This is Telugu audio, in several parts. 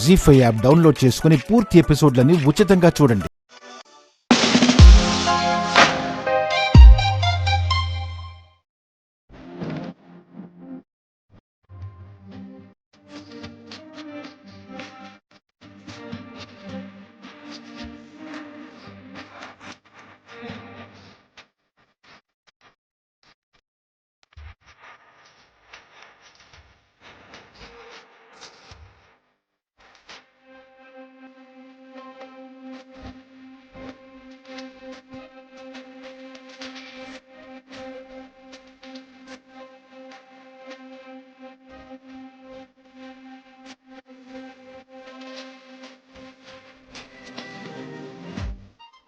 జీ5 యాప్ డౌన్లోడ్ చేసుకుని పూర్తి ఎపిసోడ్లని ఉచితంగా చూడండి.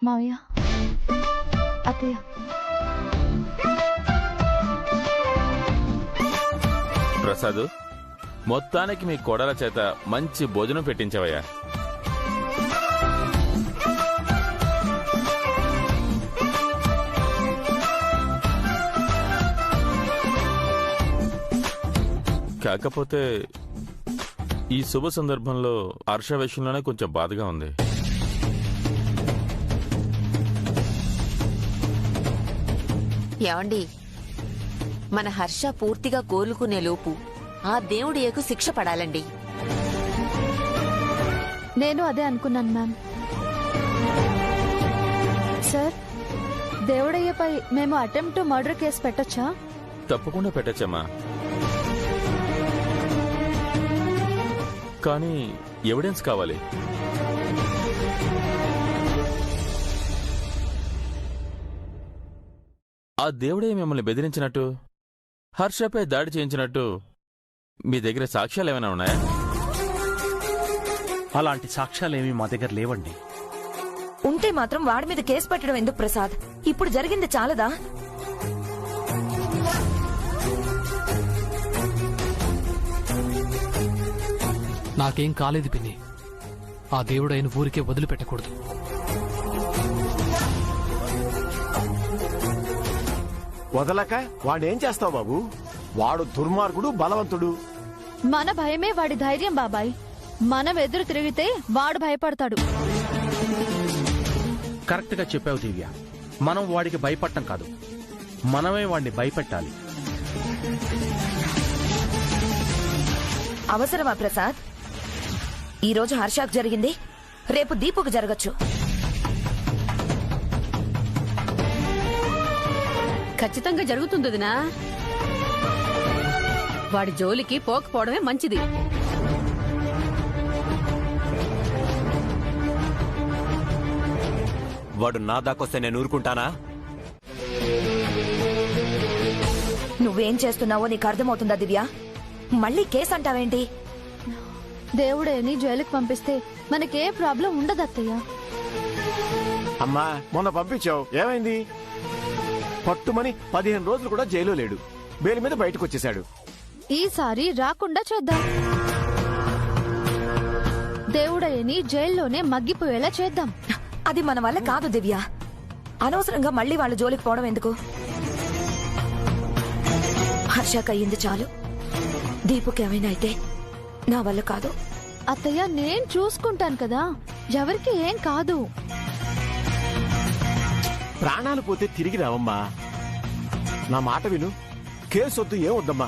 మావయ్య, అత్తయ్య, ప్రసాద్, మొత్తానికి మీ కోడల చేత మంచి భోజనం పెట్టించవయ్యా. కాకపోతే ఈ శుభ సందర్భంలో హర్ష విషయంలోనే కొంచెం బాధగా ఉంది. ఏమండి, మన హర్ష పూర్తిగా కోలుకునే లోపు ఆ దేవుడియకు శిక్ష పడాలండి. నేను అదే అనుకున్నాను మ్యామ్. సార్, దేవుడయ్యపై మేము అటెంప్ట్ టు మర్డర్ కేసు పెట్టొచ్చా? తప్పకుండా పెట్టచ్చమ్మా, కానీ ఎవిడెన్స్ కావాలి. ఆ దేవుడే మిమ్మల్ని బెదిరించినట్టు, హర్షపై దాడి చేయించినట్టు మీ దగ్గర సాక్ష్యాలు ఏమైనా ఉన్నాయా? అలాంటి సాక్ష్యాలేమీ మా దగ్గర లేవండి. ఉంటే మాత్రం వాడి మీద కేసు పెట్టడం ఎందుకు ప్రసాద్? ఇప్పుడు జరిగింది చాలదా? నాకేం కాలేదు పిన్ని. ఆ దేవుడు ఆయన ఊరికే వదిలిపెట్టకూడదు. వదలక వాడేం చేస్తావు బాబు? వాడు దుర్మార్గుడు, బలవంతుడు. మన భయమే వాడి ధైర్యం బాబాయ్. మనం ఎదురు తిరిగితే వాడు భయపడతాడు. కరెక్ట్ గా చెప్పావు దివ్య. మనం వాడికి భయపడటం కాదు, మనమే వాడిని భయపెట్టాలి. అవసరమా ప్రసాద్? ఈరోజు హర్షాకు జరిగింది, రేపు దీపుకు జరగచ్చు. ఖచ్చితంగా జరుగుతుందినా. వాడి జోలికి పోకపోవడమే మంచిది. వాడు నా దాకొస్తే నేను ఊరుకుంటానా? నువ్వేం చేస్తున్నావో నీకు అర్థమవుతుందా దివ్య? మళ్ళీ కేసు అంటావేంటి? దేవుడేని జైలుకి పంపిస్తే మనకే ప్రాబ్లం ఉండదు అత్తయ్య. అమ్మా, మొన్న పంపించావు, ఏమైంది? పట్టుమని 15 రోజులు కూడా జైలు లేడు, బెయిల్ మీద బయటకు వచ్చేశాడు. ఈసారి రాకుండా చేద్దాం. దేవుడయ్యని జైల్లోనే మగ్గిపోయేలా చేద్దాం. అది మన వల్ల కాదు దివ్య. అనవసరంగా మళ్ళీ వాళ్ళ జోలికి పోవడం ఎందుకు? హర్షకు అయ్యింది చాలు. దీపుకి ఏమైనా అయితే నా వల్ల కాదు. అత్తయ్య, నేను చూసుకుంటాను కదా, ఎవరికి ఏం కాదు. ప్రాణాలు పోతే తిరిగి రావమ్మా. నా మాట విను, కేసొద్దు, ఏమొద్దమ్మా.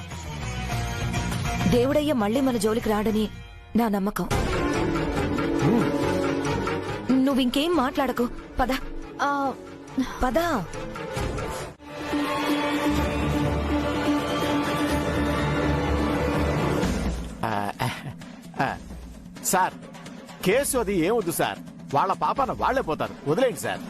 దేవుడయ్య మళ్ళీ మన జోలికి రాడని నా నమ్మకం. నువ్వింకేం మాట్లాడకు, పద పద. సార్, కేసు అది ఏమొద్దు సార్. వాళ్ళ పాపన వాళ్లే పోతారు, వదిలేండి సార్.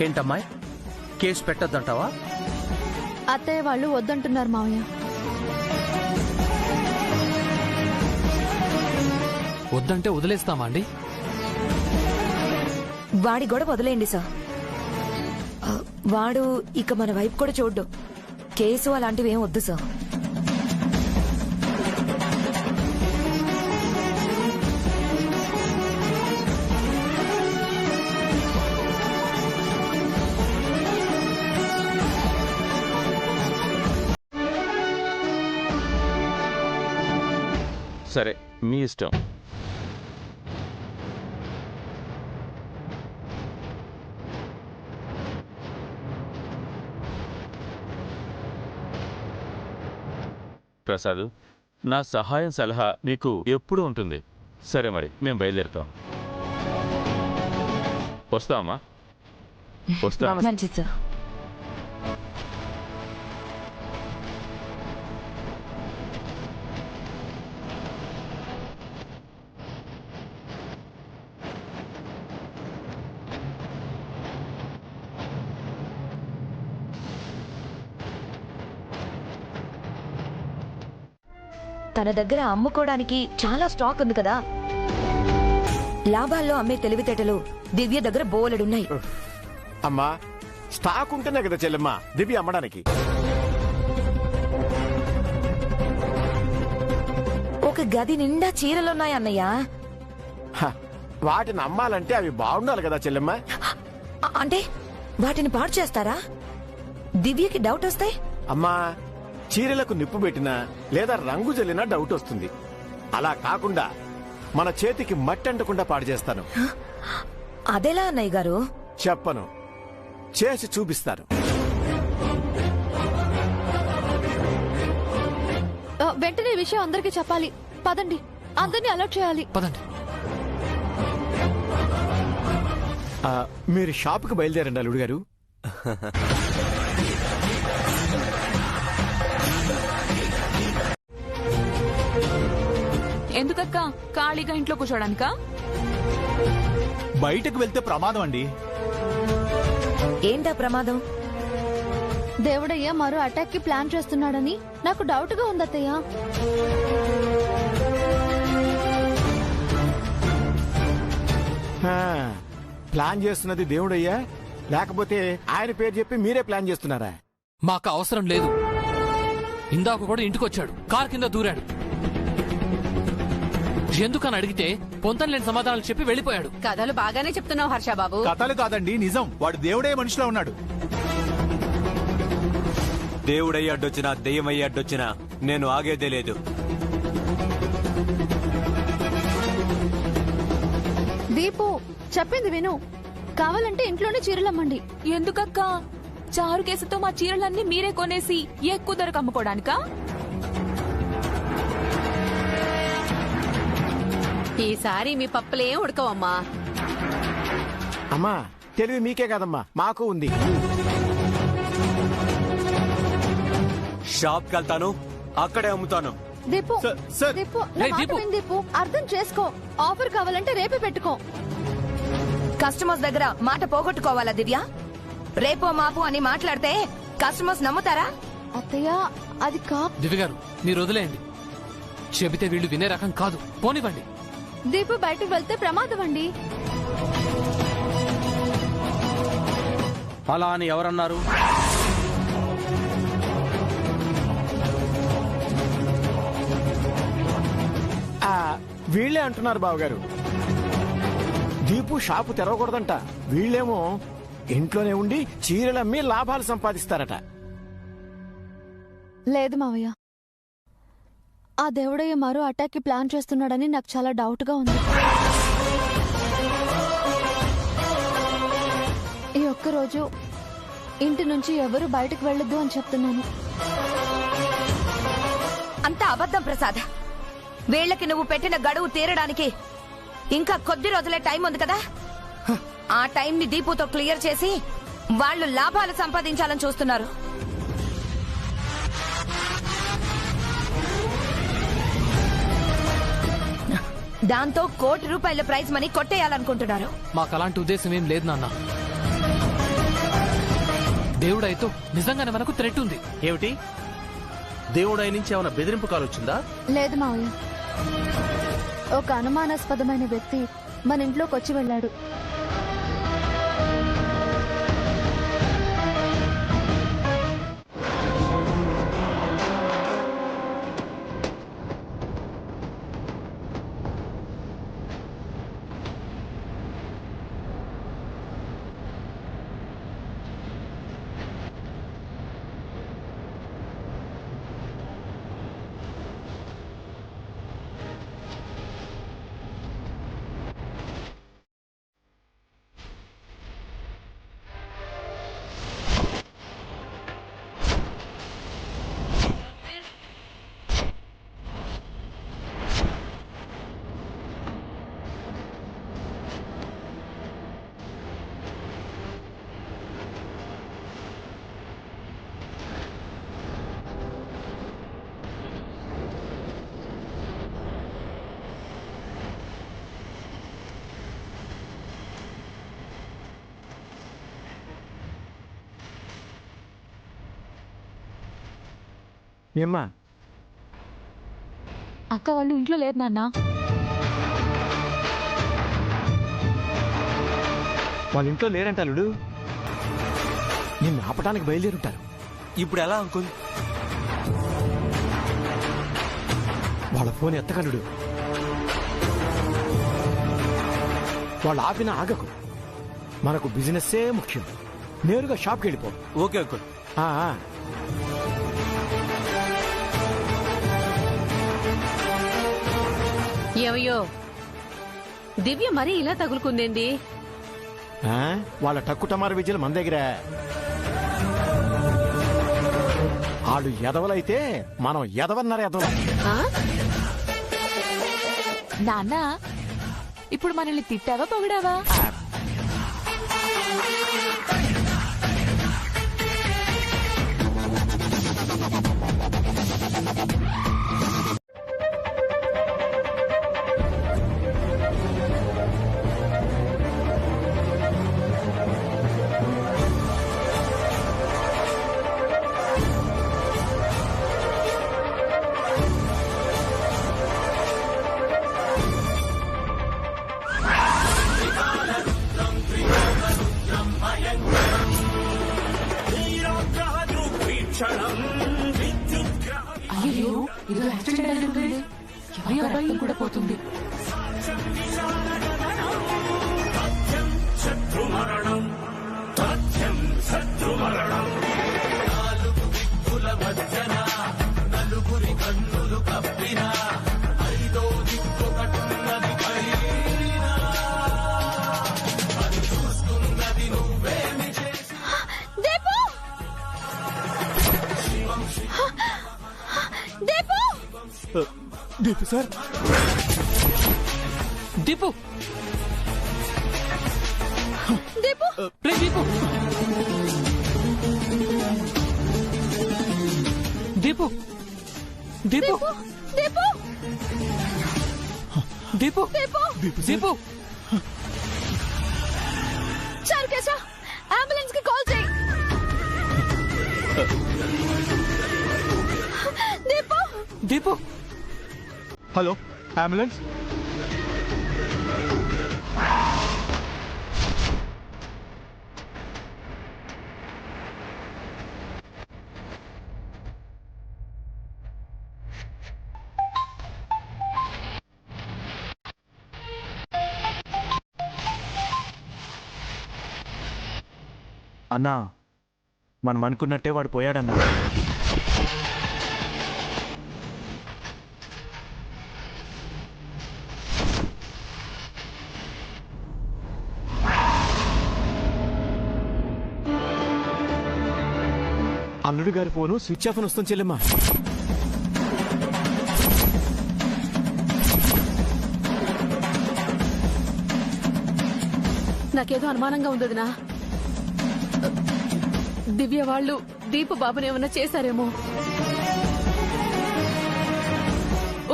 ఏంటమ్మాయి, కేసు పెట్టద్దంటావా? అత్తయ్య వాళ్ళు వద్దంటున్నారు మావయ్య. వద్దంటే వదిలేస్తామా అండి? వాడి గొడవ వదిలేండి సార్. వాడు ఇక మన వైపు కూడా చూడ్డు. కేసు అలాంటివి ఏం వద్దు సార్. సరే, మీ ఇష్టం. ప్రసాద్, నా సహాయం సలహా నీకు ఎప్పుడూ ఉంటుంది. సరే మరి, మేము బయలుదేరుతాం. వస్తామా? వస్తా. మంచిది సార్. తన దగ్గర అమ్ముకోవడానికి చాలా స్టాక్ ఉంది కదా, లాభాల్లో అమ్మే తెలివితేటలు దివ్య దగ్గర బోలెడున్నాయి. అమ్మా, స్టాక్ ఉంటేనే కదా చెల్లెమ్మ దివ్య అమ్మడానికి. ఒక గది నిండా చీరలున్నాయి అన్నయ్య. హ, వాటిని అమ్మాలంటే అవి బాగుండాలి కదా చెల్లెమ్మ. అంటే వాటిని పాడు చేస్తారా? దివ్యకి డౌట్ వస్తాయి. అమ్మా, చీరలకు నిప్పు పెట్టినా లేదా రంగు జల్లినా డౌట్ వస్తుంది. అలా కాకుండా మన చేతికి మట్టి అంటకుండా పాడు చేస్తాను. అదెలా అన్నయ్య గారు? చెప్పను, చేసి చూపిస్తాను. వెంటనే ఈ విషయం అందరికీ చెప్పాలి. పదండి, అందరినీ అలర్ట్ చేయాలి. పదండి. మీరు షాపుకి బయలుదేరండి అల్లుడు గారు. ఎందుకక్క ఖాళీగా ఇంట్లో కూర్చోడానికా? బయటకు వెళ్తే ప్రమాదం అండి. ఏంటా ప్రమాదం? దేవుడయ్య మరో అటాక్ కి ప్లాన్ చేస్తున్నాడని నాకు డౌట్ గా ఉందత్తయ్య. ప్లాన్ చేస్తున్నది దేవుడయ్యా, లేకపోతే ఆయన పేరు చెప్పి మీరే ప్లాన్ చేస్తున్నారా? మాకు అవసరం లేదు. ఇందాక కూడా ఇంటికొచ్చాడు, కార్ కింద దూరాడు. ఎందుకని అడిగితే పొంతన లేని సమాధానాలు చెప్పి వెళ్ళిపోయాడు. కథలు బాగానే చెప్తున్నావు హర్షబాబు. కథలు కాదండి, నిజం. వాడు దేవుడే మనిషిలో ఉన్నాడు. దేవుడయ్యి అడ్డొచ్చినా దెయ్యమయ్యి అడ్డొచ్చినా నేను ఆగేదే లేదు. దీపు చెప్పింది విను. కావాలంటే ఇంట్లోనే చీరలమ్మండి. ఎందుకక్క? చారు కేసుతో మా చీరలన్నీ మీరే కొనేసి ఎక్కువ ధరకు అమ్ముకోవడానికా? ఈసారి మీ పప్పులేం ఉడకవమ్మా. అమ్మా, తెలివి మీకే కాదమ్మా, మాకు ఉంది. షాప్కి వెళ్తాను, అక్కడే అమ్ముతాను. దీపు, సార్. దీపు, నా మాట విను దీపు. అర్థం చేసుకో. ఆఫర్ కావాలంటే రేపే పెట్టుకో. కస్టమర్స్ దగ్గర మాట పోగొట్టుకోవాలా దివ్య? రేపో మాపు అని మాట్లాడితే కస్టమర్స్ నమ్ముతారా? అత్తయ్య, అది దివ్య గారు, మీరు వదిలేయండి. చెబితే వీళ్ళు వినే రకం కాదు, పోనివ్వండి. దీపు బయటకు వెళ్తే ప్రమాదం అండి. అలా అని ఎవరన్నారు? వీళ్లే అంటున్నారు బావగారు. దీపు షాపు తెరవకూడదంట. వీళ్ళేమో ఇంట్లోనే ఉండి చీరలమ్మి లాభాలు సంపాదిస్తారట. లేదు మావయ్య, ఆ దేవుడయ్య మరో అటాక్ కి ప్లాన్ చేస్తున్నాడని నాకు చాలా డౌట్ గా ఉంది. ఈ ఒక్కరోజు ఇంటి నుంచి ఎవరు బయటకు వెళ్ళొద్దు అని చెప్తున్నాను. అంత అబద్ధం ప్రసాద్. వీళ్ళకి నువ్వు పెట్టిన గడువు తీరడానికి ఇంకా కొద్ది రోజులే టైం ఉంది కదా. ఆ టైం ని దీపుతో క్లియర్ చేసి వాళ్ళు లాభాలు సంపాదించాలని చూస్తున్నారు. దాంతో ₹1,00,00,000 ప్రైజ్ మనీ కొట్టేయాలనుకుంటున్నారు. మాకు అలాంటి ఉద్దేశం ఏం లేదు నాన్న. దేవుడైతో నిజంగానే మనకు థ్రెట్ ఉంది. ఏమిటి? దేవుడై నుంచి ఏమైనా బెదిరింపు కాల్ వచ్చిందా? లేదు మావయ్య, ఒక అనుమానాస్పదమైన వ్యక్తి మన ఇంట్లోకి వచ్చి వెళ్ళాడు. ఏమ్మా? అక్క వాళ్ళు ఇంట్లో లేరు నాన్న. వాళ్ళ ఇంట్లో లేరంట అల్లుడు. నిన్ను ఆపటానికి బయలుదేరుంటారు. ఇప్పుడు ఎలా అంకుల్? వాళ్ళ ఫోన్ ఎత్తగలడు. వాళ్ళు ఆపిన ఆగకు. మనకు బిజినెస్సే ముఖ్యం. నేరుగా షాప్కి వెళ్ళిపో. Okay uncle. ఏమయ్యో, దివ్య మరీ ఇలా తగులుకుందేంది? వాళ్ళ టక్కు టమార విద్యలు మన దగ్గర. వాళ్ళు ఎదవలైతే మనం ఎదవన్నారు ఎదవలం. నాన్న ఇప్పుడు మనల్ని తిట్టావా పొగిడావా? అయ్యో, ఇది యాక్సిడెంట్ అయింది. రక్తం కూడా పోతుంది. దీపు సార్, దీపు దీపు దీపు దీపు దీపు దీపు దీపు దీపు చారుకేశ, అంబులెన్స్ కి కాల్ చేయి. Deepu Deepu hello ambulance. అన్నా, మనం అనుకున్నట్టే వాడు పోయాడన్నా. అల్లుడు గారి ఫోను స్విచ్ ఆఫ్ అని వస్తుంది చెల్లెమ్మా. నాకేదో అనుమానంగా ఉందదినా. దివ్య వాళ్ళు దీపు బాబుని ఏమన్నా చేశారేమో.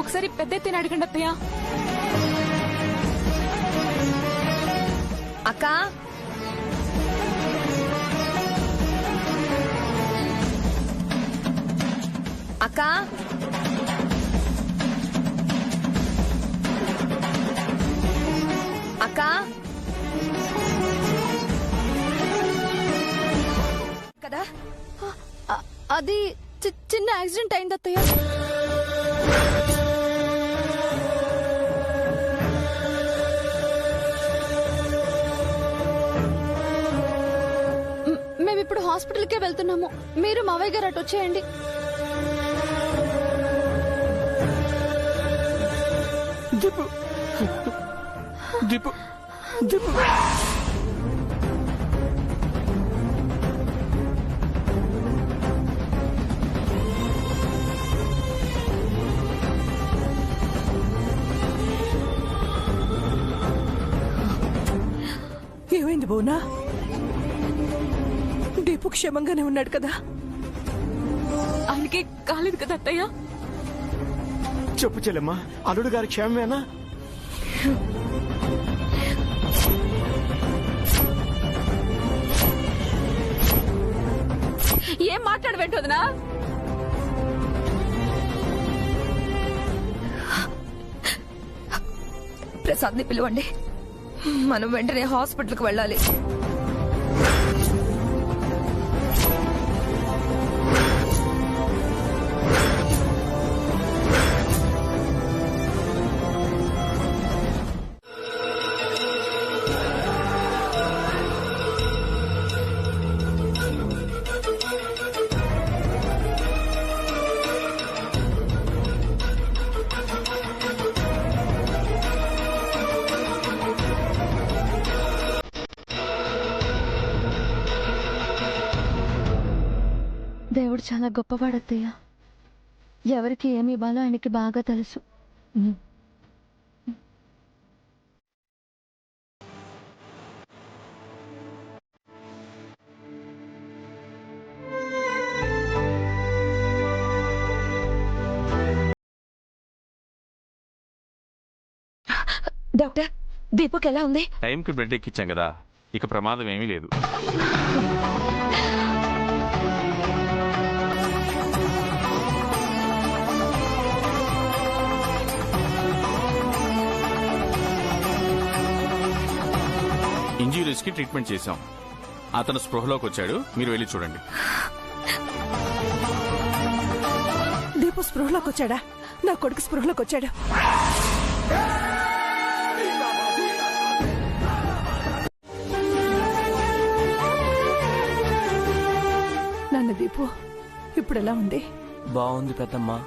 ఒకసారి పెద్ద ఎత్తున అడగండి అత్తయ్య. అక్క, అక్క, అక్క, కదా అది చిన్న యాక్సిడెంట్ అయింది అత్తయ్య. మేమిప్పుడు హాస్పిటల్కే వెళ్తున్నాము. మీరు మావయ్య గారు అటు వచ్చేయండి. దీపు దీపు దీపు ఏమైంది బోనా? దీపు క్షేమంగానే ఉన్నాడు కదా? ఆయనకి కాలేదు కదా అత్తయ్య? చెప్పు చెల్లెమ్మా, అల్లుడు గారి క్షేమమేనా? ఏం మాట్లాడబెట్టదునా? ప్రసాద్ని పిలవండి, మనం వెంటనే హాస్పిటల్కి వెళ్ళాలి. దేవుడు చాలా గొప్పవాడు అత్తయ్య. ఎవరికి ఏమి ఇవ్వాలో ఆయనకి బాగా తెలుసు. డాక్టర్, దీపుకి ఎలా ఉంది? టైంకి బ్లడ్ ఎక్కించాం కదా, ఇక ప్రమాదం ఏమీ లేదు. ఇంజురీస్ కి ట్రీట్మెంట్ చేశాం. అతను స్పృహలోకి వచ్చాడు, మీరు వెళ్ళి చూడండి. దీపు స్పృహలోకి వచ్చాడా? నా కొడుకు స్పృహలోకి వచ్చాడు. నాన్న దీపు ఇప్పుడు ఎలా ఉంది? బాగుంది పెద్దమ్మా.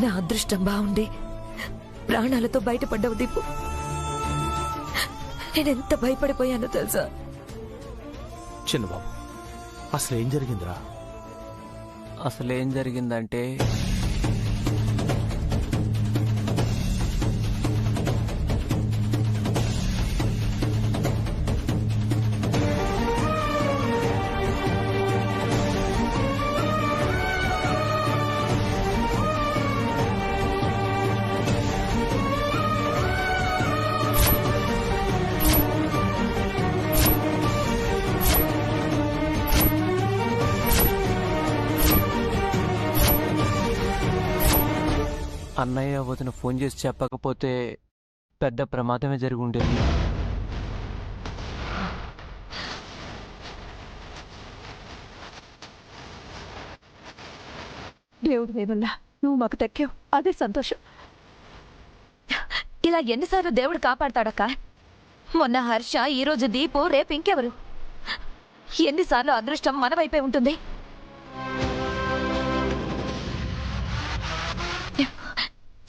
నా అదృష్టం బాగుండి ప్రాణాలతో బయటపడ్డావు దీపు. నేనెంత భయపడిపోయానో తెలుసా? చిన్నబాబు, అసలేం జరిగిందిరా? అసలేం జరిగిందంటే అన్నయ్య వదిన ఫోన్ చేసి చెప్పకపోతే పెద్ద ప్రమాదమే జరిగి ఉండేది. దేవుడు దేవల్ల నువ్వు మాకు దక్కావు, అదే సంతోషం. ఇలా ఎన్నిసార్లు దేవుడు కాపాడతాడక్క? మొన్న హర్ష, ఈ రోజు దీపు, రేపు ఇంకెవరు? ఎన్నిసార్లు అదృష్టం మన వైపే ఉంటుంది.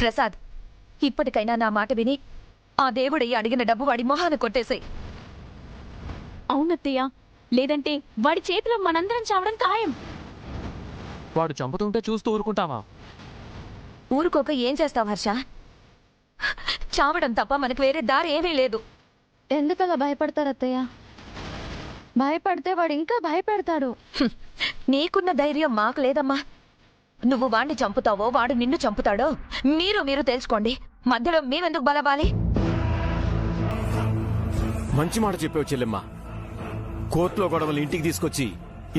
ప్రసాద్, ఇప్పటికైనా నా మాట విని ఆ దేవుడయ్యి అడిగిన డబ్బు వాడి మొహాన్ని కొట్టేసాయి. అవునత్తయ్య, లేదంటే వాడి చేతిలో మనందరం చావడం ఖాయం. వాడు చంపుతుంటే చూస్తూ ఊరుకుంటావా? ఊరుకోక ఏం చేస్తావు హర్ష? చావడం తప్ప మనకు వేరే దారి ఏమీ లేదు. ఎందుకలా భయపడతారు అత్తయ్య? భయపడితే వాడు ఇంకా భయపెడతాడు. నీకున్న ధైర్యం మాకు లేదమ్మా. నువ్వు వాడిని చంపుతావో వాడు నిన్ను చంపుతాడో మీరు తెలుసుకోండి. మధ్యలో మేమెందుకు బలవాలి? మంచి మాట చెప్పావు చెల్లెమ్మ. కోర్టులో గొడవలు ఇంటికి తీసుకొచ్చి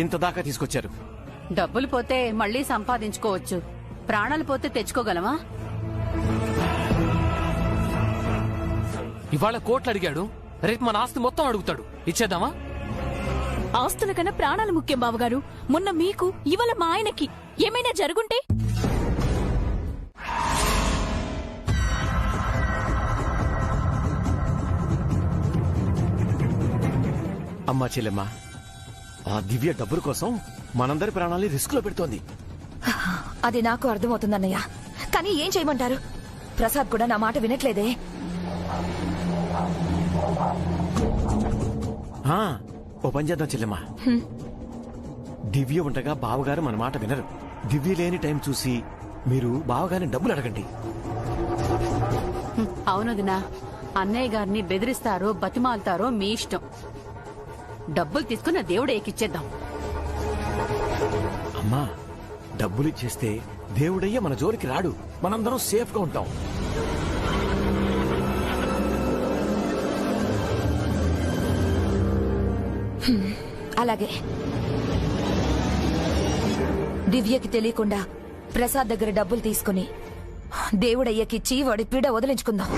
ఇంత దాకా తీసుకొచ్చారు. డబ్బులు పోతే మళ్ళీ సంపాదించుకోవచ్చు, ప్రాణాలు పోతే తెచ్చుకోగలమా? ఇవాళ కోట్లు అడిగాడు, రేపు మన ఆస్తి మొత్తం అడుగుతాడు. ఇచ్చేద్దామా? ఆస్తుల కన్నా ప్రాణాలు ముఖ్యం బావగారు. మొన్న మీకు, ఇవాళ మా ఆయనకి ఏమైనా జరుగుంటే? అమ్మా చెల్లెమ్మ, ఆ దివ్య డబ్బుల కోసం మనందరి ప్రాణాలని రిస్క్ లో పెడుతోంది. అది నాకు అర్థమవుతుందన్నయ్య, కానీ ఏం చేయమంటారు? ప్రసాద్ కూడా నా మాట వినట్లేదే. ఓ పని చేద్దాం చెల్లెమ్మ, దివ్య ఉండగా బావగారు మన మాట వినరు. దివ్య లేని టైం చూసి మీరు బావగారిని డబ్బులు అడగండి. అవునదినా, అన్నయ్య గారిని బెదిరిస్తారో బతిమాలుతారో మీ ఇష్టం. డబ్బులు తీసుకున్న దేవుడు ఎక్కిచ్చేద్దాం. అమ్మా, డబ్బులు ఇచ్చేస్తే దేవుడయ్య మన జోలికి రాడు. మనందరం సేఫ్ గా ఉంటాం. అలాగే దివ్యకి తెలియకుండా ప్రసాద్ దగ్గర డబ్బులు తీసుకుని దేవుడయ్యకిచ్చి వాడి పీడ వదిలించుకుందాం.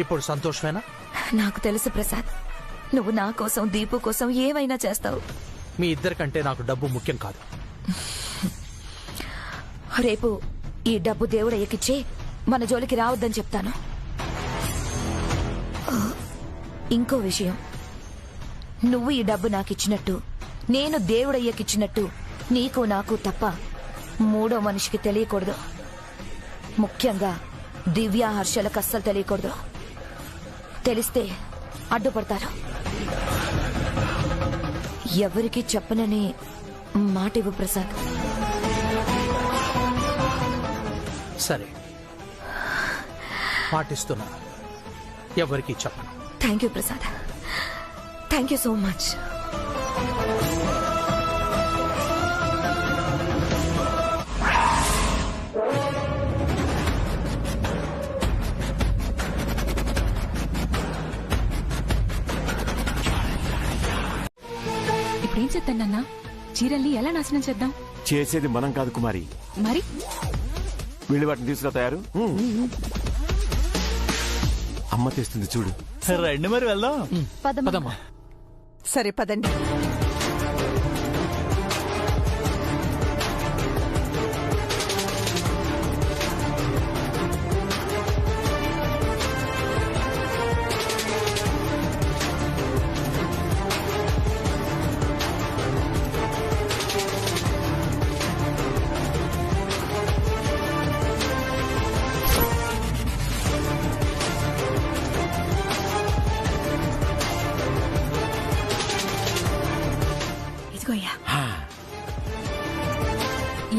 ఇప్పుడు సంతోషమేనా? నాకు తెలుసు ప్రసాద్, నువ్వు నా కోసం దీపు కోసం ఏమైనా చేస్తావు. మీ ఇద్దరికంటే నాకు డబ్బు ముఖ్యం కాదు. రేపు ఈ డబ్బు దేవుడయ్యకిచ్చి మన జోలికి రావద్దని చెప్తాను. ఇంకో విషయం, నువ్వు ఈ డబ్బు నాకిచ్చినట్టు, నేను దేవుడయ్యకిచ్చినట్టు నీకు నాకు తప్ప మూడో మనిషికి తెలియకూడదు. ముఖ్యంగా దివ్య హర్షలకు అస్సలు తెలియకూడదు. తెలిస్తే అడ్డుపడతారు. ఎవరికి చెప్పనని మాట ఇవ్వు ప్రసాద్. సరే, పాటిస్తున్నా. ఎవరికి చెప్పను. Thank you Prasad, thank you so much. ఇప్పుడేం చేద్దాం నాన్న? చీరల్ని ఎలా నాశనం చేద్దాం? చేసేది మనం కాదు కుమారి, మరి వీళ్ళు వాటిని తీసుకురా. తయారు అమ్మ తెస్తుంది చూడు. రండి మరి వెళ్దాం. పదమ్మా. సరే పదండి.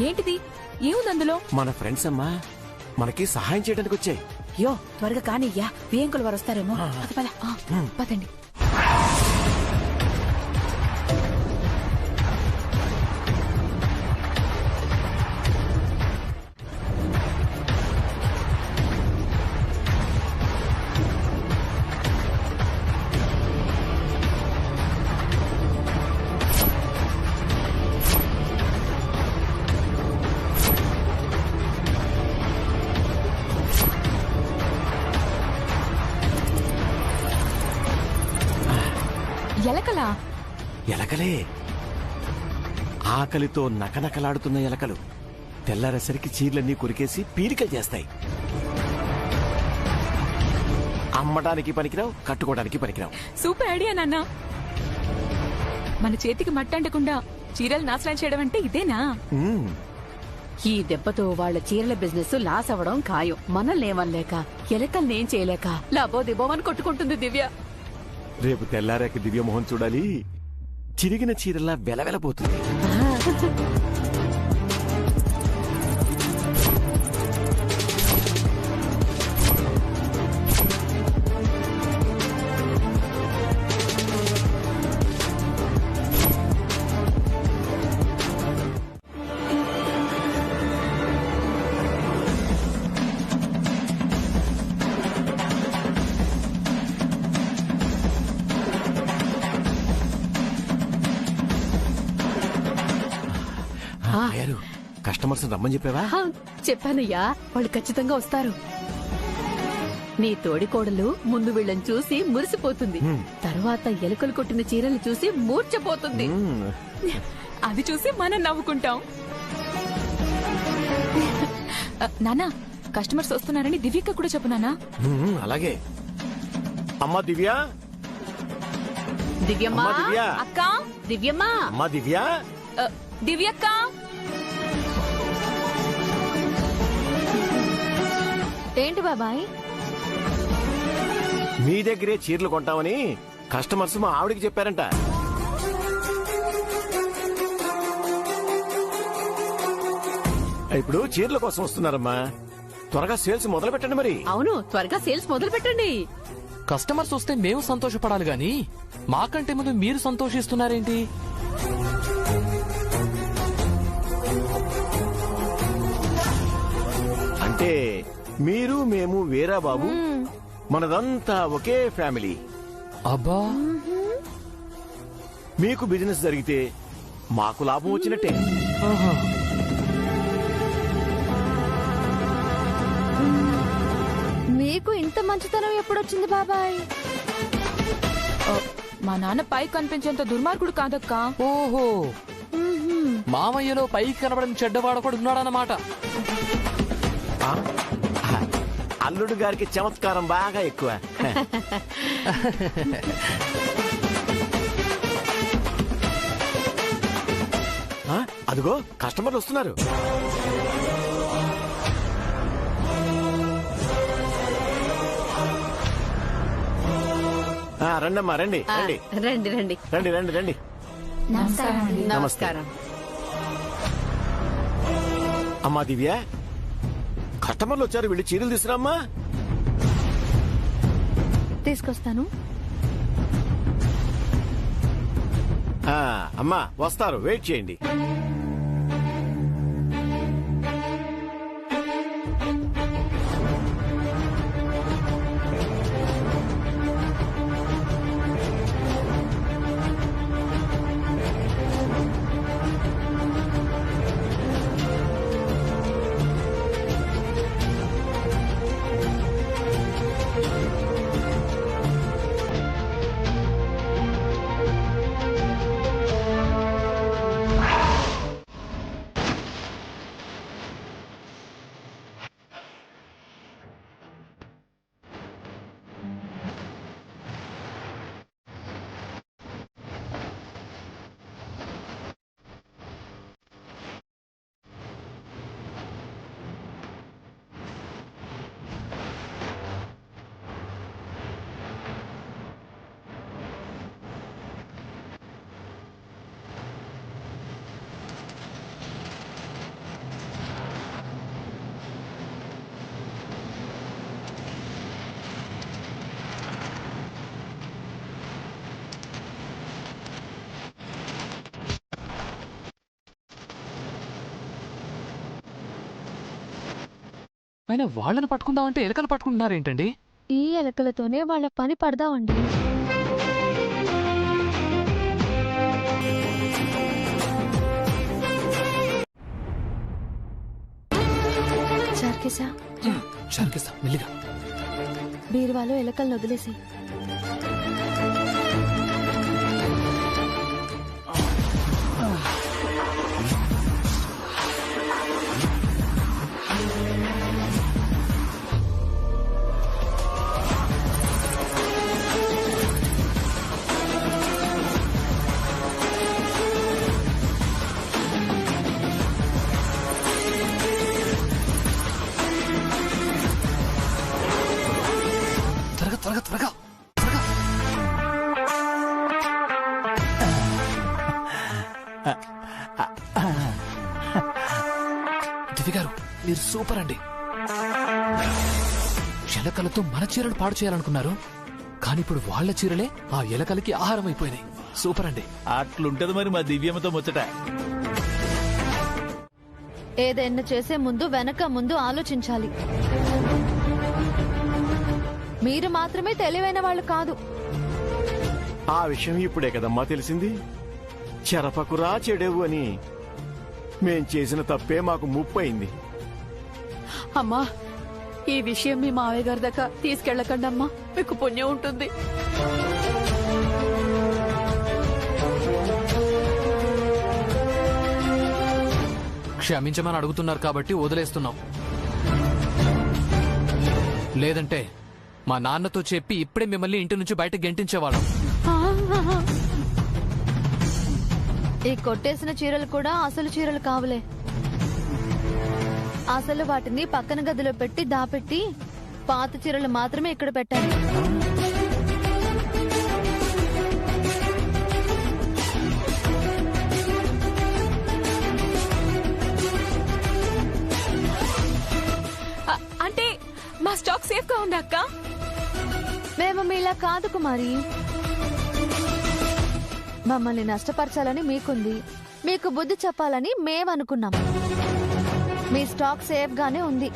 ఏంటిది? ఏముంది అందులో? మన ఫ్రెండ్స్ అమ్మా, మనకి సహాయం చేయడానికి వచ్చాయి. యో త్వరగా కానియ్యా, వేంకులు వారు వస్తారేమో. పదండి. ఎలకలా? ఎలకలే, ఆకలితో నకనకలాడుతున్న ఎలకలు. తెల్లారేసరికి చీరలన్నీ కొరికేసి పీరికలు చేస్తాయి. అమ్మడానికి పనికిరావు, కట్టుకోవడానికి పనికిరావు. సూపర్ ఐడియా నాన్న. మన చేతికి మట్టంటకుండా చీరలు నాశనం చేయడం అంటే ఇదేనా? ఈ దెబ్బతో వాళ్ళ చీరల బిజినెస్ లాస్ అవ్వడం ఖాయం. మనల్ని ఏమనలేక, ఎలకల్నేం చేయలేక లాభో దిబోమని కొట్టుకుంటుంది దివ్య. రేపు తెల్లారాక దివ్య మొహం చూడాలి. చిరిగిన చీరలా వెలవెలపోతుంది. కస్టమర్స్ రమ్మని చెప్పావా? హా, చెప్పానయ్యా, వాళ్ళు ఖచ్చితంగా వస్తారు. నీ తోడికోడలు ముందు వీళ్ళని చూసి మురిసిపోతుంది, తర్వాత ఎలుకలు కొట్టిన చీరలు చూసి మూర్చపోతుంది. అది చూసి మనం నవ్వుకుంటాం. నానా, కస్టమర్స్ వస్తున్నారని దివ్యక్క కూడా చెప్పు నానా. అలాగే. అమ్మా దివ్య, దివ్యమ్మా, అమ్మా దివ్య, అక్క, దివ్యమ్మా, అమ్మా దివ్య, దివ్యక్క. ఏంటి బాబాయ్? మీ దగ్గరే చీరలు కొంటామని కస్టమర్స్ మా ఆవిడికి చెప్పారంట. ఇప్పుడు చీరల కోసం వస్తున్నారమ్మా. త్వరగా సేల్స్ మొదలు పెట్టండి మరి. అవును, త్వరగా సేల్స్ మొదలు పెట్టండి. కస్టమర్స్ వస్తే మేము సంతోషపడాలి గాని మాకంటే ముందు మీరు సంతోషిస్తున్నారేంటి? అంటే మీరు మేము వేరా బాబు, మనదంతా ఒకే ఫ్యామిలీ. అబ్బా, మీకు బిజినెస్ జరిగితే మాకు లాభం వచ్చినట్టే. మీకు ఇంత మంచితనం ఎప్పుడొచ్చింది బాబాయ్? మా నాన్న పై కనిపించేంత దుర్మార్గుడు కాదక్క. ఓహో, మామయ్యలో పైకి కనబడిన చెడ్డవాడు కూడా ఉన్నాడన్నమాట. అల్లుడు గారికి చమత్కారం బాగా ఎక్కువ. అదిగో కస్టమర్లు వస్తున్నారు. రండమ్మా, రండి రండి రండి రండి రండి రండి రండి. నమస్కారం. అమ్మా దివ్య, కస్టమర్లు వచ్చారు, వీళ్ళు చీరలు తీసుకురామ్మా. తీసుకొస్తాను. అమ్మా వస్తారు, వెయిట్ చేయండి. అయినా వాళ్ళని పట్టుకుందామంటే ఎలకలు పట్టుకుంటున్నారేంటండి? ఈ ఎలకలతోనే వాళ్ళ పని పడదామండి. చర్కేసా మెల్లిగా. బీరువాలో ఎలకలను వదిలేసి. త్వరగా త్వరగా దివి గారు, మీరు సూపర్ అండి. ఎలకలతో మన చీరలు పాడు చేయాలనుకున్నారు, కానీ ఇప్పుడు వాళ్ల చీరలే ఆ ఎలకలకి ఆహారం అయిపోయినాయి. సూపర్ అండి. అట్లుంటది మరి మా దివ్యమ్మతో ముచ్చట. ఏదైనా చేసే ముందు వెనక ముందు ఆలోచించాలి. మీరు మాత్రమే తెలివైన వాళ్ళు కాదు. ఆ విషయం ఇప్పుడే కదమ్మా తెలిసింది. చెరపకురా చెడేవు అని. మేం చేసిన తప్పే మాకు ముప్పయింది. అమ్మా, ఈ విషయం మీ మావయ్య గారి దాకా తీసుకెళ్ళకండి అమ్మా, మీకు పుణ్యం ఉంటుంది. క్షమించమని అడుగుతున్నారు కాబట్టి వదిలేస్తున్నాం. లేదంటే మా నాన్నతో చెప్పి ఇప్పుడే మిమ్మల్ని ఇంటి నుంచి బయట గెంటించేవాళ్ళం. ఈ కొట్టేసిన చీరలు కూడా అసలు చీరలు కావులే. అసలు వాటిని పక్కన గదిలో పెట్టి దాపెట్టి పాత చీరలు మాత్రమే ఇక్కడ పెట్టాను. అంటే మా స్టాక్ సేఫ్ గా ఉంది అక్క. మేము మీలా కాదు కుమారి. మమ్మల్ని నష్టపరచాలని మీకుంది, మీకు బుద్ధి చెప్పాలని మేమనుకున్నాం. మీ స్టాక్ సేఫ్ గానే ఉంది.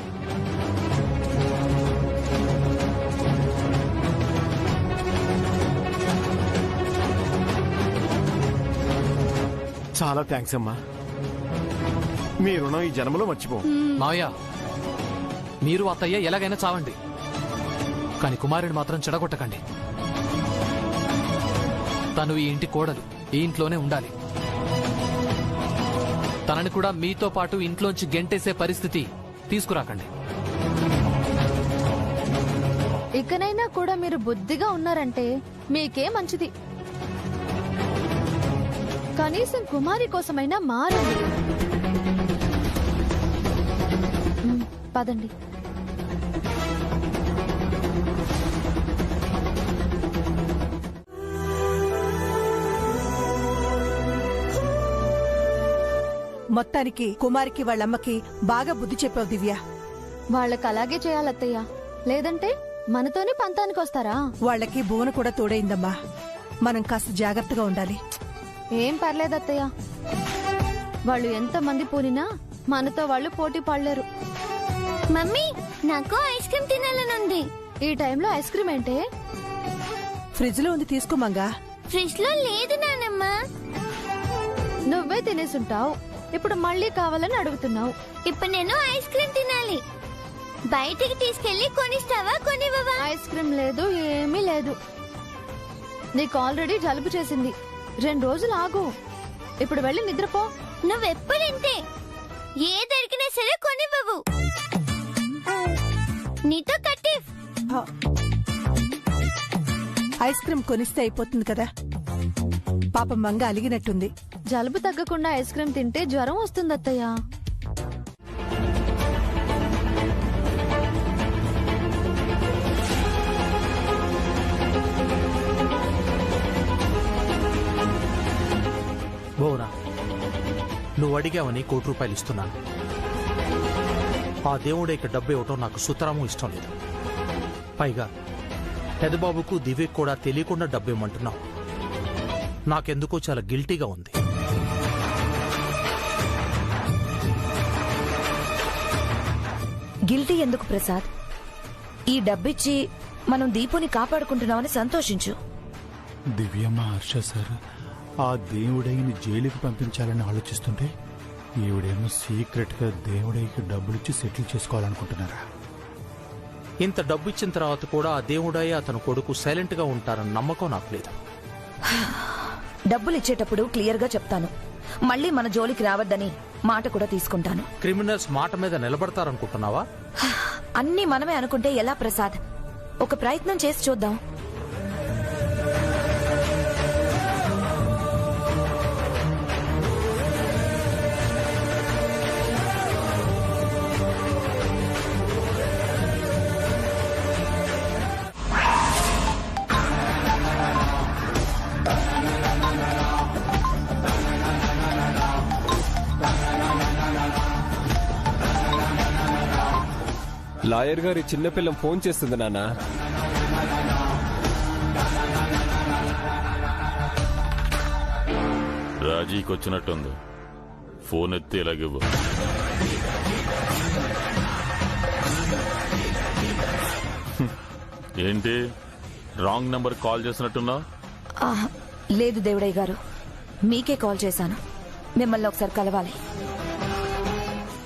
చాలా థ్యాంక్స్ అమ్మా. మీ రుణం ఈ జన్మలో మర్చిపో. మావయ్య, మీరు అత్తయ్య ఎలాగైనా చావండి, కానీ కుమారుని మాత్రం చెడగొట్టకండి. తను ఈ ఇంటి కోడలు, ఈ ఇంట్లోనే ఉండాలి. తనని కూడా మీతో పాటు ఇంట్లోంచి గెంటేసే పరిస్థితి తీసుకురాకండి. ఇకనైనా కూడా మీరు బుద్ధిగా ఉన్నారంటే మీకే మంచిది. కనీసం కుమారి కోసమైనా మారండి. పదండి. మొత్తానికి కుమారికి వాళ్ళమ్మకి బాగా బుద్ధి చెప్పావు దివ్య. వాళ్ళకి అలాగే చేయాలత్తయ్య, లేదంటే మనతోనే పంతానికి వస్తారా? వాళ్ళకి భువన కూడా తోడైందమ్మా. మనం కాస్త జాగ్రత్తగా ఉండాలి. ఏం పర్లేదత్తయ్య, వాళ్ళు ఎంతమంది పూనినా మనతో వాళ్ళు పోటీ పడలేరు. మమ్మీ, నాకు ఐస్ క్రీమ్ తినాలనుంది. ఈ టైంలో ఐస్ క్రీమ్ ఏంటే? ఫ్రిడ్జ్ లో ఉంది, తీసుకోమంగా. ఫ్రిడ్జ్ లో లేదు నానమ్మ. నువ్వే తినేసుంటావు, ఇప్పుడు మళ్ళీ కావాలని అడుగుతున్నావు. ఇప్పుడు నేను ఐస్ క్రీమ్ తినాలి. బయటికి తీసుకెళ్లి కొనిస్తావా, కొనివ్వవా? ఐస్ క్రీమ్ లేదు, ఏమీ లేదు. నీకు ఆల్రెడీ జలుబు చేసింది. 2 రోజులు ఆగు. ఇప్పుడు వెళ్ళి నిద్రపో. నువ్వెప్పుడింతే ఏ దొరికినా సరే కొనివ్వవు. నీతో కట్టి ఐస్ క్రీమ్ కొనిస్తే అయిపోతుంది కదా. పాపం మంగ అలిగినట్టుంది. జలుబు తగ్గకుండా ఐస్ క్రీమ్ తింటే జ్వరం వస్తుంది అత్తయ్య. బోనా, నువ్వు అడిగావని ₹1 ఇస్తున్నాను. ఆ దేవుడే ఇక డబ్బు ఇవ్వటం నాకు సుతరాము ఇష్టం లేదు. పైగా పెదబాబుకు దివ్యకు కూడా తెలియకుండా డబ్బు ఇవ్వమంటున్నావు. నాకెందుకో చాలా గిల్టీగా ఉంది. గిల్టీ ఎందుకు ప్రసాద్? ఈ డబ్బిచ్చి మనం దీపుని కాపాడుకుంటున్నామని సంతోషించు. దివ్యమ్మ, హర్ష సార్ ఆ దేవుడైన జైలుకి పంపించాలని ఆలోచిస్తుంటే ఈవిడేమో సీక్రెట్ గా దేవుడైకి డబ్బులిచ్చి సెటిల్ చేసుకోవాలనుకుంటున్నారా? ఇంత డబ్బు ఇచ్చిన తర్వాత కూడా ఆ దేవుడయ్య అతను కొడుకు సైలెంట్ గా ఉంటారన్న నమ్మకం నాకు లేదు. డబ్బులిచ్చేటప్పుడు క్లియర్ గా చెప్తాను. మళ్ళీ మన జోలికి రావద్దని మాట కూడా తీసుకుంటాను. క్రిమినల్స్ మాట మీద నిలబడతారనుకుంటున్నావా? అన్నీ మనమే అనుకుంటే ఎలా ప్రసాద్? ఒక ప్రయత్నం చేసి చూద్దాం. లాయర్ గారి చిన్నపిల్లం ఫోన్ చేస్తుంది నాన్న. రాజీకి వచ్చినట్టుంది. ఫోన్ ఎత్తి ఇలాగివ్వు. ఏంటి రాంగ్ నంబర్ కాల్ చేసినట్టున్నా? లేదు దేవుడయ్య గారు, మీకే కాల్ చేశాను. మిమ్మల్ని ఒకసారి కలవాలి.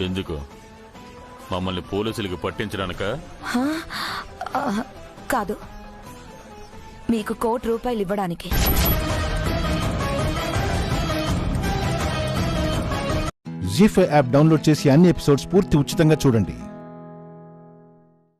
ఎందుకు మమ్మల్ని పోలీసులకి పట్టించడానిక? హా? కాదు, మీకు ₹1,00,00,000 ఇవ్వడానికి. జీ5 యాప్ డౌన్లోడ్ చేసి అన్ని ఎపిసోడ్స్ పూర్తి ఉచితంగా చూడండి.